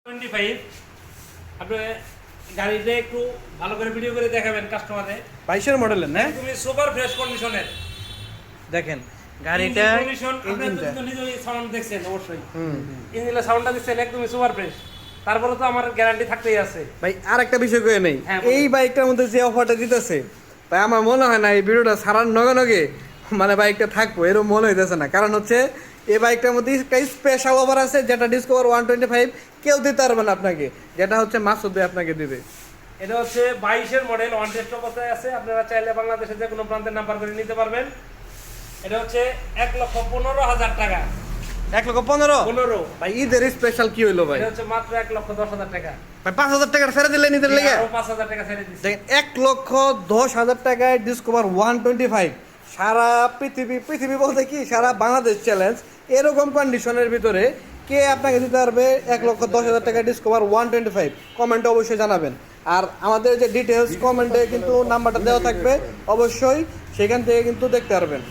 25 আপনি গাড়িতে একটু ভালো করে ভিডিও করে দেখাবেন কাস্টমারে 22 এর মডেলের না তুমি সুপার ফ্রেশ কন্ডিশনের দেখেন গাড়িটা কন্ডিশন আপনি ইঞ্জিনটা তো নিজেই সাউন্ড দেখছেন অবশ্যই ইঞ্জিনের সাউন্ডটা দিচ্ছেন একদমই সুপার ফ্রেশ তারপরে তো আমার গ্যারান্টি থাকতেই আছে ভাই আর একটা বিষয় কয়ে নেই হ্যাঁ, বলুন। এই বাইকটার মধ্যে যে অফারটা দিতেছে ভাই আমার মনে হয় না এই ভিডিওটা ছাড়ার নগে নগে মানে বাইকটা থাকবো এরকম মনে হইতেছে না, কারণ হচ্ছে এই বাইকটার মধ্যে একটা স্পেশাল অফার আছে যেটা ডিসকভার 125 কেউ দিতে পারবে না আপনাকে, যেটা হচ্ছে মাসুদ ভাই আপনাকে দিবে। এটা হচ্ছে 22 এর মডেল ওয়ান টেস্ট অবস্থায় আছে, আপনারা চাইলে বাংলাদেশের যে কোনো প্রান্তে নাম্বার করে নিতে পারবেন। এটা হচ্ছে 1,15,000 টাকা। 1,15,000 15 ভাই ঈদের স্পেশাল কি হইলো ভাই? এটা হচ্ছে মাত্র 1,10,000 টাকা। ভাই 5,000 টাকা ছেড়ে দিলেন ঈদের লেগে? আরো 5,000 টাকা ছেড়ে দিচ্ছি। দেখেন 1,10,000 টাকায় ডিসকভার 125 সারা পৃথিবী বলতে কি সারা বাংলাদেশ চ্যালেঞ্জ এরকম কন্ডিশনের ভিতরে কে আপনাকে দিতে পারবে 1,10,000 টাকা ডিসকভার 125? কমেন্টে অবশ্যই জানাবেন। আর আমাদের যে ডিটেলস কমেন্টে কিন্তু নাম্বারটা দেওয়া থাকবে, অবশ্যই সেখান থেকে কিন্তু দেখতে পারবেন।